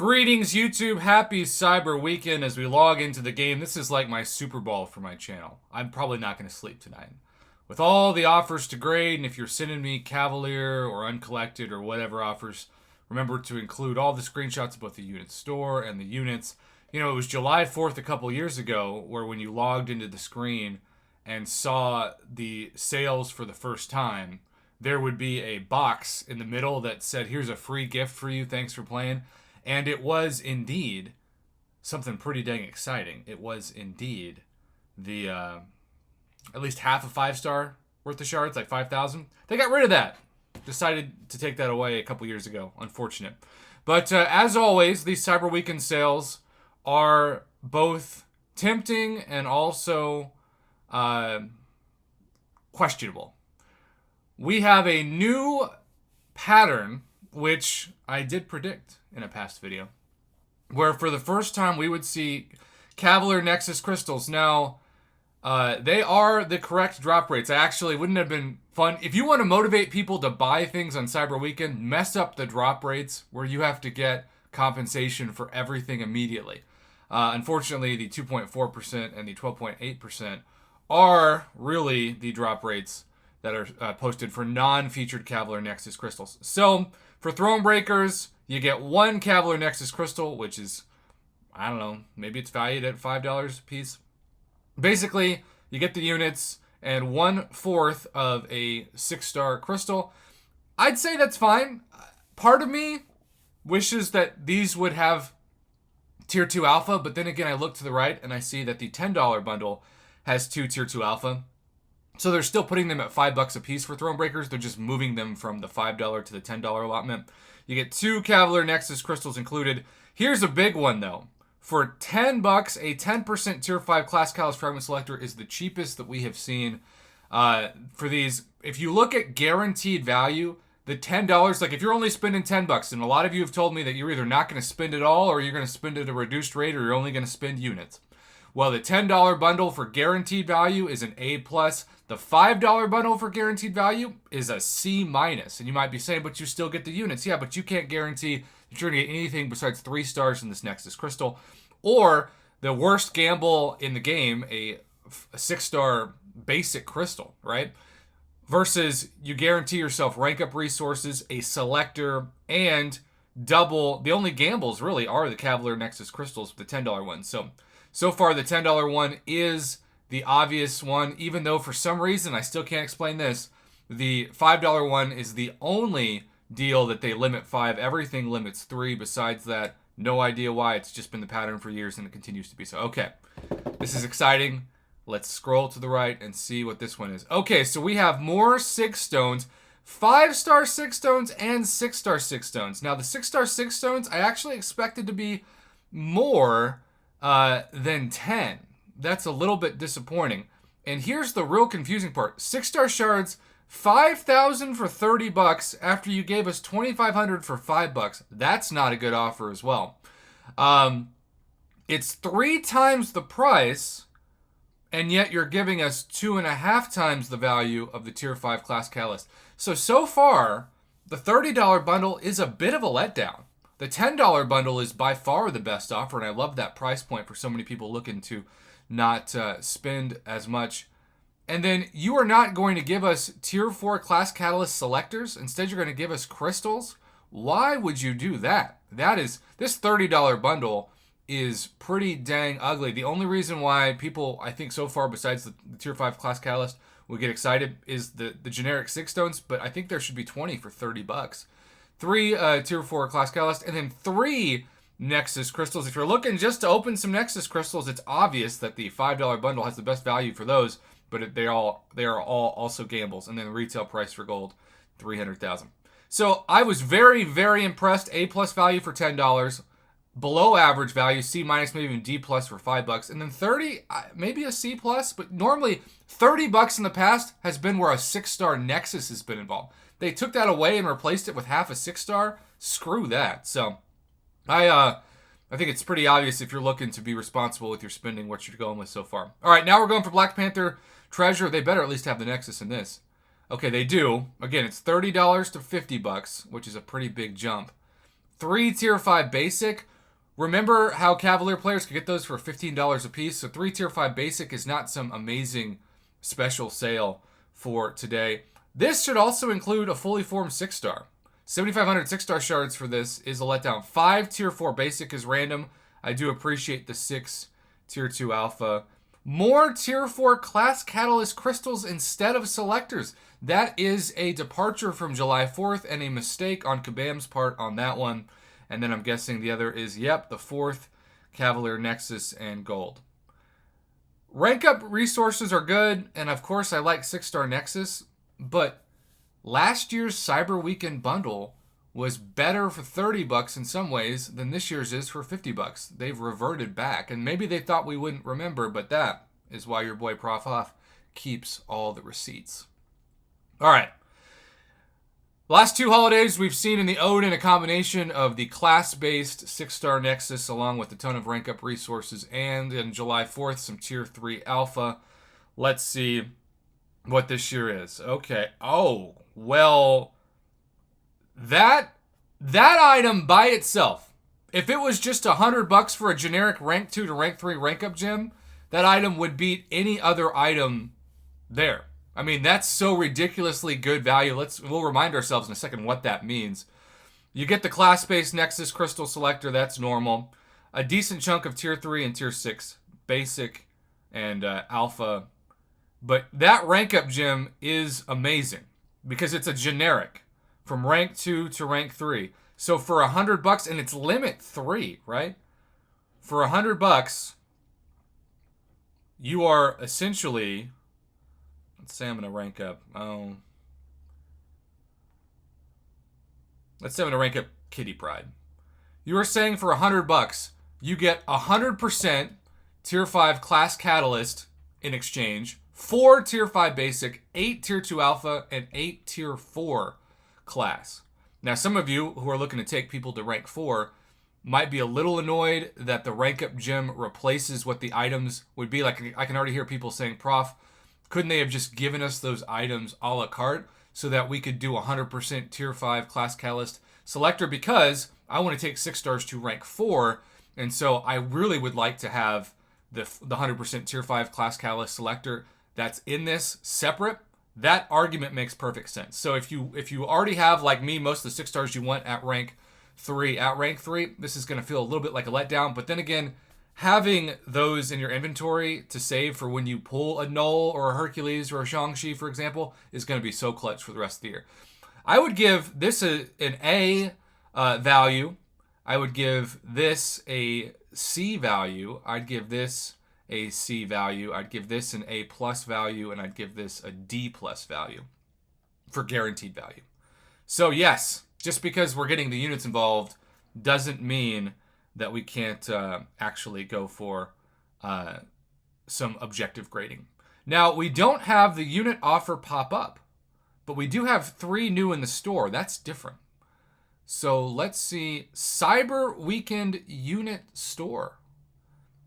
Greetings, YouTube. Happy Cyber Weekend as we log into the game. This is like my Super Bowl for my channel. I'm probably not going to sleep tonight. With all the offers to grade, and if you're sending me Cavalier or Uncollected or whatever offers, remember to include all the screenshots of both the unit store and the units. You know, it was July 4th a couple years ago where when you logged into the screen and saw the sales for the first time, there would be a box in the middle that said, here's a free gift for you, thanks for playing. And it was indeed something pretty dang exciting. It was indeed the, at least half a 5-star worth of shards, like 5,000. They got rid of that. Decided to take that away a couple years ago. Unfortunate. But as always, these Cyber Weekend sales are both tempting and also questionable. We have a new pattern, which I did predict in a past video, where for the first time we would see Cavalier Nexus crystals. Now, they are the correct drop rates. I actually wouldn't have been fun. If you want to motivate people to buy things on Cyber Weekend, mess up the drop rates where you have to get compensation for everything immediately. Unfortunately, the 2.4% and the 12.8% are really the drop rates that are posted for non-featured Cavalier Nexus crystals. So, for Thronebreakers, you get one Cavalier Nexus crystal, which is, I don't know, maybe it's valued at $5 a piece. Basically, you get the units and 1/4 of a 6-star crystal. I'd say that's fine. Part of me wishes that these would have Tier 2 Alpha, but then again, I look to the right and I see that the $10 bundle has 2 Tier 2 Alpha. So they're still putting them at $5 a piece for Thronebreakers. They're just moving them from the $5 to the $10 allotment. You get 2 Cavalier Nexus crystals included. Here's a big one, though. For $10, a 10% Tier 5 Class Catalyst Fragment Selector is the cheapest that we have seen for these. If you look at guaranteed value, the $10, like if you're only spending $10, and a lot of you have told me that you're either not going to spend it all or you're going to spend it at a reduced rate or you're only going to spend units. Well, the $10 bundle for guaranteed value is an A+. The $5 bundle for guaranteed value is a C-. And you might be saying, but you still get the units. Yeah, but you can't guarantee that you're going to get anything besides 3 stars in this Nexus crystal. Or the worst gamble in the game, a 6-star basic crystal, right? Versus you guarantee yourself rank up resources, a selector, and double. The only gambles really are the Cavalier Nexus crystals, the $10 ones. So far, the $10 one is the obvious one, even though for some reason, I still can't explain this, the $5 one is the only deal that they limit 5. Everything limits 3. Besides that, no idea why. It's just been the pattern for years, and it continues to be so. Okay, this is exciting. Let's scroll to the right and see what this one is. Okay, so we have more 6 stones, 5-star 6 stones, and 6-star 6 stones. Now, the 6-star 6 stones, I actually expected to be more than 10. That's a little bit disappointing. And here's the real confusing part. 6-star shards, 5,000 for $30 after you gave us 2,500 for $5. That's not a good offer as well. It's 3 times the price, and yet you're giving us 2.5 times the value of the Tier 5 Class Catalyst. So far, the $30 bundle is a bit of a letdown. The $10 bundle is by far the best offer, and I love that price point for so many people looking to not spend as much. And then you are not going to give us Tier 4 Class Catalyst selectors. Instead, you're going to give us crystals. Why would you do that? This $30 bundle is pretty dang ugly. The only reason why people, I think so far, besides the Tier 5 Class Catalyst, will get excited is the generic 6 stones, but I think there should be 20 for $30. 3 Tier 4 Class Catalyst, and then 3 Nexus crystals. If you're looking just to open some Nexus crystals, it's obvious that the $5 bundle has the best value for those, but they are all also gambles. And then the retail price for gold, $300,000. So I was very, very impressed. A+ value for $10, below average value, C-, maybe even D+ for $5, and then 30, maybe a C+, but normally $30 in the past has been where a 6-star Nexus has been involved. They took that away and replaced it with half a 6-star. Screw that. So I think it's pretty obvious if you're looking to be responsible with your spending what you're going with so far. All right, now we're going for Black Panther Treasure. They better at least have the Nexus in this. Okay, they do. Again, it's $30 to $50, which is a pretty big jump. 3 Tier 5 Basic, Remember how Cavalier players could get those for $15 a piece? So 3 tier 5 basic is not some amazing special sale for today. This should also include a fully formed 6-star. 7,500 6-star shards for this is a letdown. 5 tier 4 basic is random. I do appreciate the 6 tier 2 alpha. More tier 4 class catalyst crystals instead of selectors. That is a departure from July 4th and a mistake on Kabam's part on that one. And then I'm guessing the other is, yep, the 4th Cavalier Nexus and gold. Rank up resources are good, and of course I like 6-star Nexus, but last year's Cyber Weekend bundle was better for $30 in some ways than this year's is for $50. They've reverted back, and maybe they thought we wouldn't remember, but that is why your boy Prof Off keeps all the receipts. All right. Last 2 holidays, we've seen in the Odin a combination of the class-based 6-star Nexus along with a ton of rank-up resources, and in July 4th, some Tier 3 Alpha. Let's see what this year is. Okay. Oh, well, that item by itself, if it was just $100 for a generic rank 2 to rank 3 rank-up gem, that item would beat any other item there. I mean, that's so ridiculously good value. We'll remind ourselves in a second what that means. You get the class-based Nexus Crystal Selector, that's normal. A decent chunk of Tier 3 and Tier 6, Basic and Alpha. But that rank-up gem is amazing because it's a generic from rank 2 to rank 3. So for $100, and it's limit 3, right? For $100, you are essentially... Let's say I'm going to rank up. Let's say I'm going to rank up Kitty Pride. You are saying for $100, you get 100% Tier 5 Class Catalyst in exchange, 4 Tier 5 Basic, 8 Tier 2 Alpha, and 8 Tier 4 Class. Now, some of you who are looking to take people to rank 4 might be a little annoyed that the rank up gem replaces what the items would be. Like, I can already hear people saying, Prof, couldn't they have just given us those items a la carte so that we could do 100% Tier 5 Class Catalyst Selector? Because I want to take 6 stars to rank 4, and so I really would like to have the 100% Tier 5 Class Catalyst Selector that's in this separate. That argument makes perfect sense. So if you already have, like me, most of the 6 stars you want at rank 3, this is going to feel a little bit like a letdown. But then again, having those in your inventory to save for when you pull a Null or a Hercules or a Shang-Chi, for example, is going to be so clutch for the rest of the year. I would give this an A value. I would give this a C value. I'd give this a C value. I'd give this an A plus value, and I'd give this a D plus value for guaranteed value. So yes, just because we're getting the units involved doesn't mean that we can't actually go for some objective grading. Now, we don't have the unit offer pop up, but we do have 3 new in the store. That's different. So let's see. Cyber Weekend Unit Store.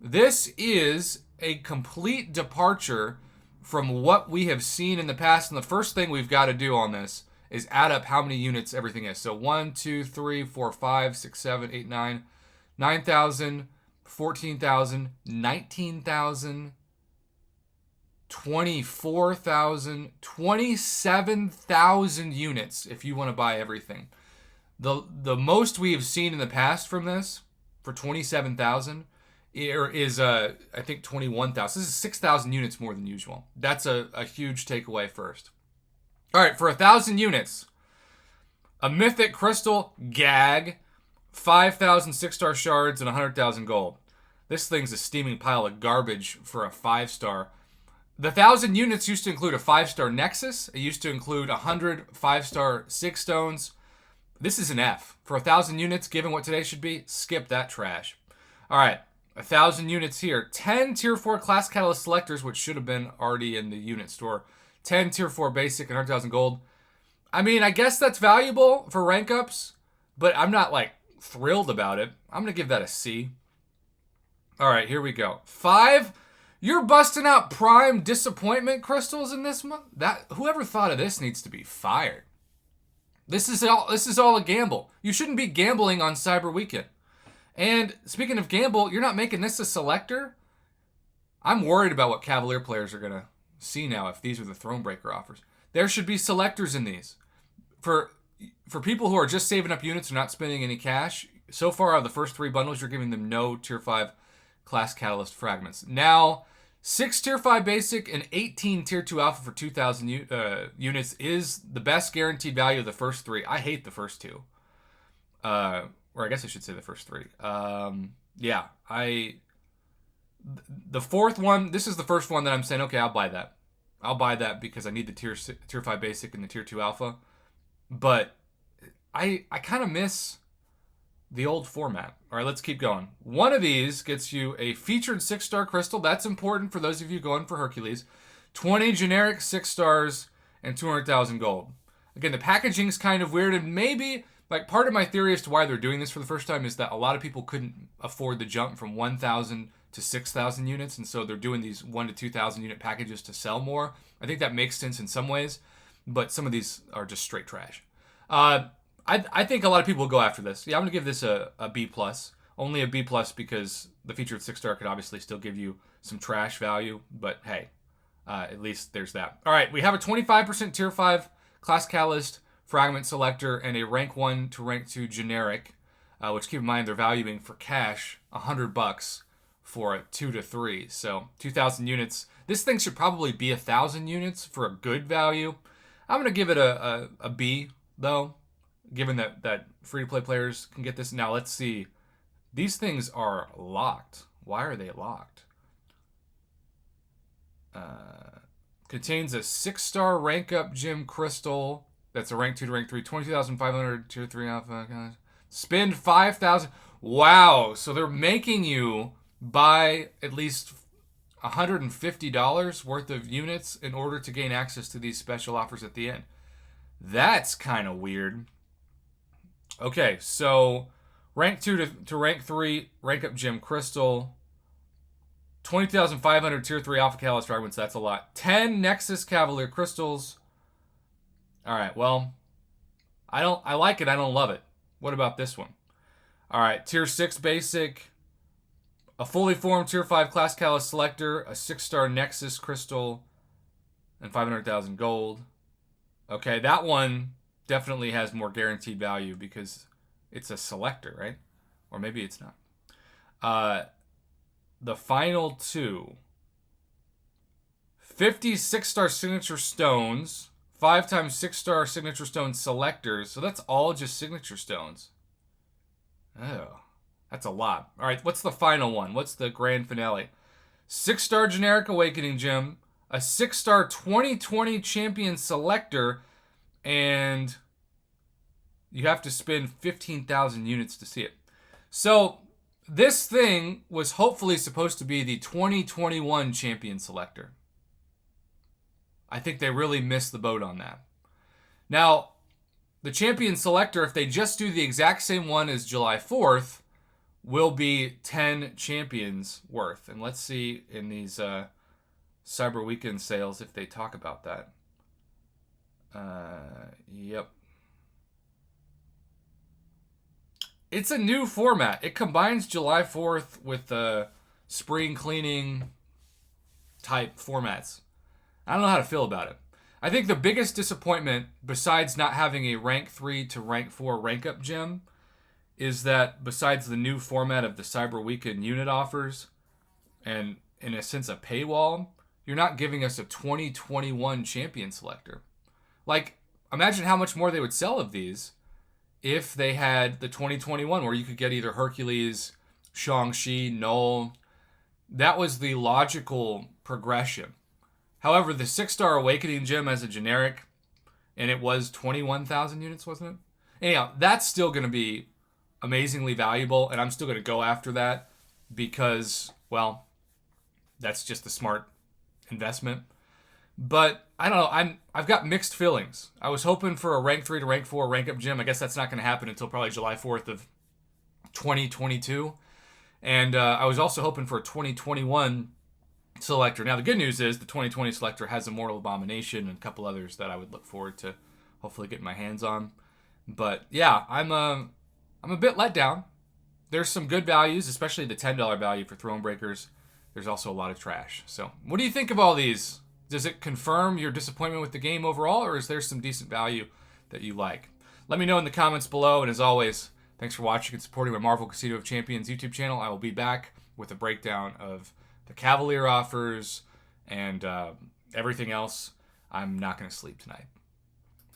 This is a complete departure from what we have seen in the past. And the first thing we've got to do on this is add up how many units everything is. So 1, 2, 3, 4, 5, 6, 7, 8, 9, 9,000, 14,000, 19,000, 24,000, 27,000 units if you want to buy everything. The most we have seen in the past from this for 27,000 is I think 21,000. This is 6,000 units more than usual. That's a huge takeaway first. All right, for 1,000 units, a Mythic Crystal Gag, 5,000 6-star shards, and 100,000 gold. This thing's a steaming pile of garbage for a 5-star. The 1,000 units used to include a 5-star Nexus. It used to include 100 5-star 6 stones. This is an F. For 1,000 units, given what today should be, skip that trash. All right, 1,000 units here. 10 Tier 4 Class Catalyst Selectors, which should have been already in the unit store. 10 Tier 4 Basic and 100,000 gold. I mean, I guess that's valuable for rank ups, but I'm not, like, thrilled about it. I'm going to give that a C. All right, here we go. 5. You're busting out prime disappointment crystals in this month? Whoever thought of this needs to be fired. This is all a gamble. You shouldn't be gambling on Cyber Weekend. And speaking of gamble, you're not making this a selector. I'm worried about what Cavalier players are going to see now if these are the Thronebreaker offers. There should be selectors in these. For people who are just saving up units or not spending any cash, so far out of the first 3 bundles, you're giving them no Tier 5 Class Catalyst fragments. Now, 6 Tier 5 Basic and 18 Tier 2 Alpha for 2,000 units is the best guaranteed value of the first 3. I hate the first 2. Or I guess I should say the first 3. Yeah, the fourth one, this is the first one that I'm saying, okay, I'll buy that. I'll buy that because I need the Tier 5 Basic and the Tier 2 Alpha. But I kind of miss the old format. All right, let's keep going. One of these gets you a featured 6-star crystal. That's important for those of you going for Hercules. 20 generic 6 stars and 200,000 gold. Again, the packaging's kind of weird, and maybe, like, part of my theory as to why they're doing this for the first time is that a lot of people couldn't afford the jump from 1,000 to 6,000 units, and so they're doing these 1 to 2,000 unit packages to sell more. I think that makes sense in some ways, but some of these are just straight trash. I think a lot of people will go after this. Yeah, I'm going to give this a B+. Only a B+ because the featured 6-star could obviously still give you some trash value, but hey, at least there's that. All right, we have a 25% Tier 5 Class Catalyst Fragment Selector and a Rank 1 to Rank 2 Generic, which keep in mind they're valuing for cash $100 for a 2 to 3. So 2,000 units. This thing should probably be 1,000 units for a good value. I'm going to give it a B, though, given that free-to-play players can get this. Now, let's see. These things are locked. Why are they locked? Contains a 6-star rank-up gem crystal. That's a rank 2 to rank 3. 22,500 Tier 3 Alpha. Spend 5,000. Wow. So they're making you buy at least $150 worth of units in order to gain access to these special offers at the end. That's kind of weird. Okay, so rank 2 to rank 3, rank up gem crystal. 20,500 Tier 3 Alpha Catalyst fragments, that's a lot. 10 Nexus Cavalier crystals. All right, well, I like it, I don't love it. What about this one? All right, Tier 6 Basic, a fully formed Tier 5 Class Catalyst Selector, a 6-star Nexus crystal, and 500,000 gold. Okay, that one definitely has more guaranteed value because it's a selector, right? Or maybe it's not. The final 2. 50 6-star signature stones, 5 times 6-star signature stone selectors. So that's all just signature stones. Oh, that's a lot. All right, what's the final one? What's the grand finale? 6-star generic awakening gem, a 6-star 2020 champion selector, and you have to spend 15,000 units to see it. So this thing was hopefully supposed to be the 2021 champion selector. I think they really missed the boat on that. Now, the champion selector, if they just do the exact same one as July 4th, will be 10 champions worth. And let's see in these Cyber Weekend sales if they talk about that. Yep. It's a new format. It combines July 4th with spring cleaning type formats. I don't know how to feel about it. I think the biggest disappointment, besides not having a rank 3 to rank 4 rank up gem, is that besides the new format of the Cyber Weekend unit offers, and in a sense a paywall, you're not giving us a 2021 champion selector. Like, imagine how much more they would sell of these if they had the 2021 where you could get either Hercules, Shang-Chi, Null. That was the logical progression. However, the 6-star Awakening gem as a generic, and it was 21,000 units, wasn't it? Anyhow, that's still going to be amazingly valuable, and I'm still going to go after that because, well, that's just a smart investment. But I don't know. I've got mixed feelings. I was hoping for a rank 3 to rank 4 rank up gem. I guess that's not going to happen until probably July 4th of 2022. And I was also hoping for a 2021 selector. Now the good news is the 2020 selector has Immortal Abomination and a couple others that I would look forward to hopefully getting my hands on. But yeah, I'm a bit let down. there's some good values, especially the $10 value for Thronebreakers. There's also a lot of trash. So what do you think of all these? Does it confirm your disappointment with the game overall, or is there some decent value that you like? Let me know in the comments below, and as always, thanks for watching and supporting my Marvel Casino of Champions YouTube channel. I will be back with a breakdown of the Cavalier offers and everything else. I'm not going to sleep tonight.